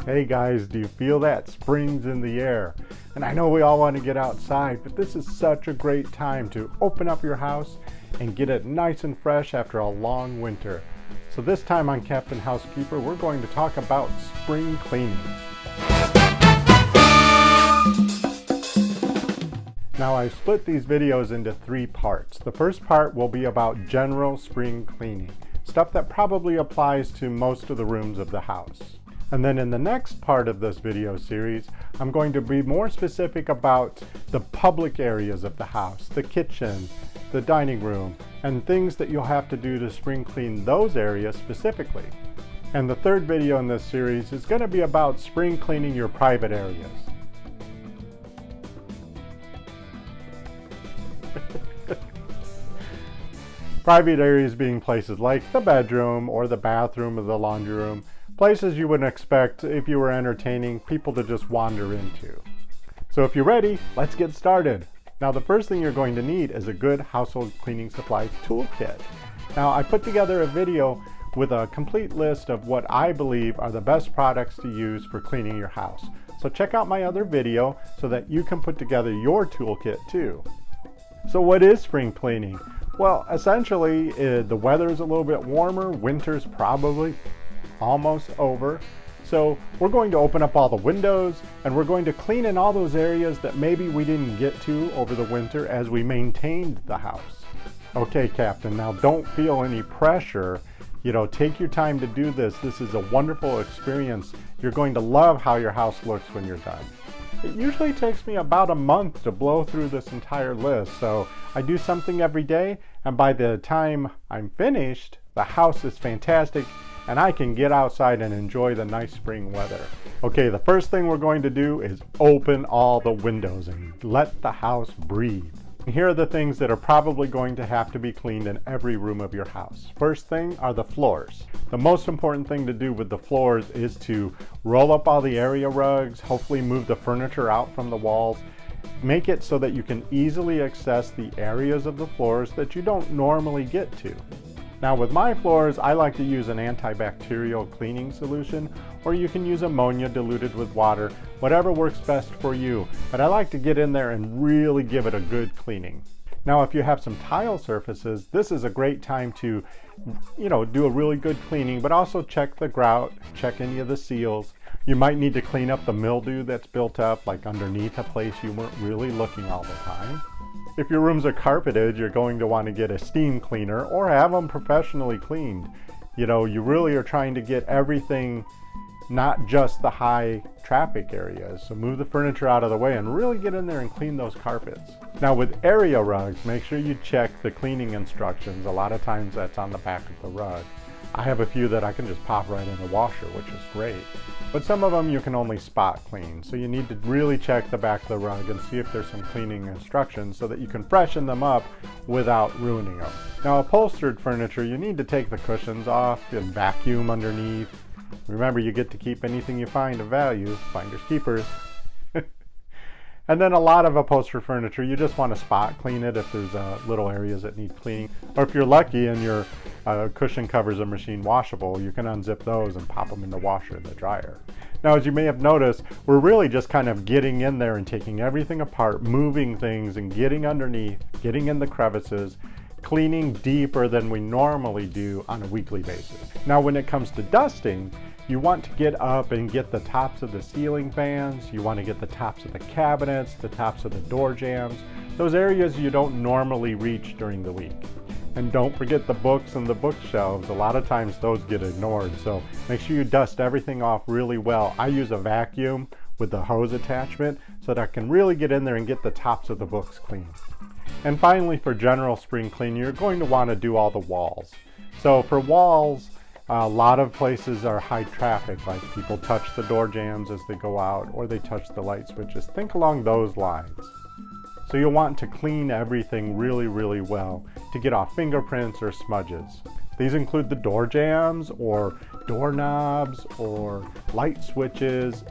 Hey guys, do you feel that? Spring's in the air. And I know we all want to get outside, but this is such a great time to open up your house and get it nice and fresh after a long winter. So this time on Captain Housekeeper, we're going to talk about spring cleaning. Now I split these videos into 3 parts. The first part will be about general spring cleaning, stuff that probably applies to most of the rooms of the house. And then in the next part of this video series, I'm going to be more specific about the public areas of the house, the kitchen, the dining room, and things that you'll have to do to spring clean those areas specifically. And the third video in this series is going to be about spring cleaning your private areas. Private areas being places like the bedroom or the bathroom or the laundry room, places you wouldn't expect if you were entertaining people to just wander into. So if you're ready, let's get started. Now the first thing you're going to need is a good household cleaning supplies toolkit. Now I put together a video with a complete list of what I believe are the best products to use for cleaning your house. So check out my other video so that you can put together your toolkit too. So what is spring cleaning? Well, essentially the weather is a little bit warmer, winter's probably almost over. So we're going to open up all the windows and we're going to clean in all those areas that maybe we didn't get to over the winter as we maintained the house. Okay, Captain, now don't feel any pressure. Take your time to do this. This is a wonderful experience. You're going to love how your house looks when you're done. It usually takes me about a month to blow through this entire list, so I do something every day, and by the time I'm finished, the house is fantastic and I can get outside and enjoy the nice spring weather. Okay, the first thing we're going to do is open all the windows and let the house breathe. And here are the things that are probably going to have to be cleaned in every room of your house. First thing are the floors. The most important thing to do with the floors is to roll up all the area rugs, hopefully move the furniture out from the walls, make it so that you can easily access the areas of the floors that you don't normally get to. Now with my floors, I like to use an antibacterial cleaning solution, or you can use ammonia diluted with water, whatever works best for you. But I like to get in there and really give it a good cleaning. Now if you have some tile surfaces, this is a great time to, do a really good cleaning, but also check the grout, check any of the seals. You might need to clean up the mildew that's built up, like underneath a place you weren't really looking all the time. If your rooms are carpeted, you're going to want to get a steam cleaner or have them professionally cleaned. You really are trying to get everything, not just the high traffic areas. So move the furniture out of the way and really get in there and clean those carpets. Now with area rugs, make sure you check the cleaning instructions. A lot of times that's on the back of the rug. I have a few that I can just pop right in the washer, which is great. But some of them you can only spot clean. So you need to really check the back of the rug and see if there's some cleaning instructions so that you can freshen them up without ruining them. Now upholstered furniture, you need to take the cushions off and vacuum underneath. Remember, you get to keep anything you find of value. Finders keepers. And then a lot of upholstered furniture, you just want to spot clean it if there's little areas that need cleaning. Or if you're lucky and your cushion covers are machine washable, you can unzip those and pop them in the washer and the dryer. Now, as you may have noticed, we're really just kind of getting in there and taking everything apart, moving things and getting underneath, getting in the crevices, cleaning deeper than we normally do on a weekly basis. Now, when it comes to dusting, you want to get up and get the tops of the ceiling fans, you want to get the tops of the cabinets, the tops of the door jambs, those areas you don't normally reach during the week. And don't forget the books and the bookshelves. A lot of times those get ignored, so make sure you dust everything off really well. I use a vacuum with the hose attachment so that I can really get in there and get the tops of the books clean. And finally, for general spring cleaning, you're going to want to do all the walls. So for walls, a lot of places are high traffic, like people touch the door jambs as they go out or they touch the light switches. Think along those lines. So you'll want to clean everything really, really well to get off fingerprints or smudges. These include the door jambs or doorknobs or light switches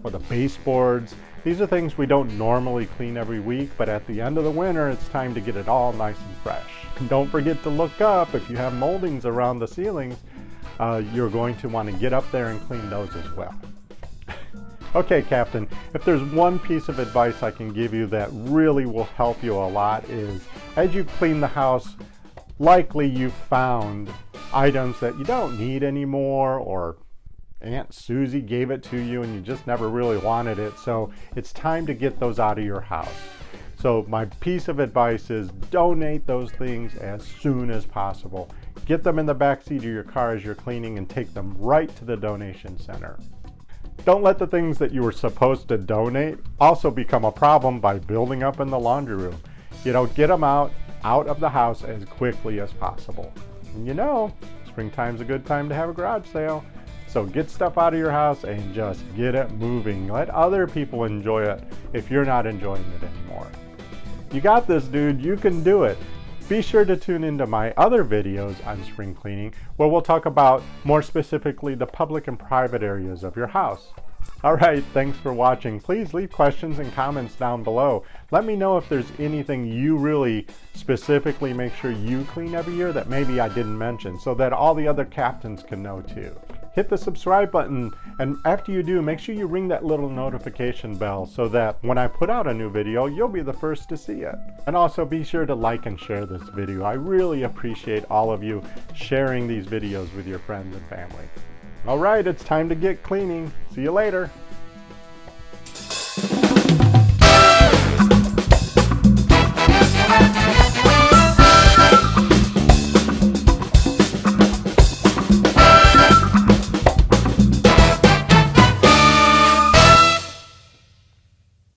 or the baseboards. These are things we don't normally clean every week, but at the end of the winter, it's time to get it all nice and fresh. And don't forget to look up. If you have moldings around the ceilings, you're going to want to get up there and clean those as well. Okay, Captain, if there's one piece of advice I can give you that really will help you a lot is, as you clean the house, likely you've found items that you don't need anymore, or Aunt Susie gave it to you and you just never really wanted it, so it's time to get those out of your house. So my piece of advice is donate those things as soon as possible. Get them in the backseat of your car as you're cleaning and take them right to the donation center. Don't let the things that you were supposed to donate also become a problem by building up in the laundry room. Get them out of the house as quickly as possible. And springtime's a good time to have a garage sale. So get stuff out of your house and just get it moving. Let other people enjoy it if you're not enjoying it anymore. You got this, dude. You can do it. Be sure to tune into my other videos on spring cleaning, where we'll talk about more specifically the public and private areas of your house. All right, thanks for watching. Please leave questions and comments down below. Let me know if there's anything you really specifically make sure you clean every year that maybe I didn't mention, so that all the other captains can know too. Hit the subscribe button, and after you do, make sure you ring that little notification bell so that when I put out a new video, you'll be the first to see it. And also be sure to like and share this video. I really appreciate all of you sharing these videos with your friends and family. All right, it's time to get cleaning. See you later.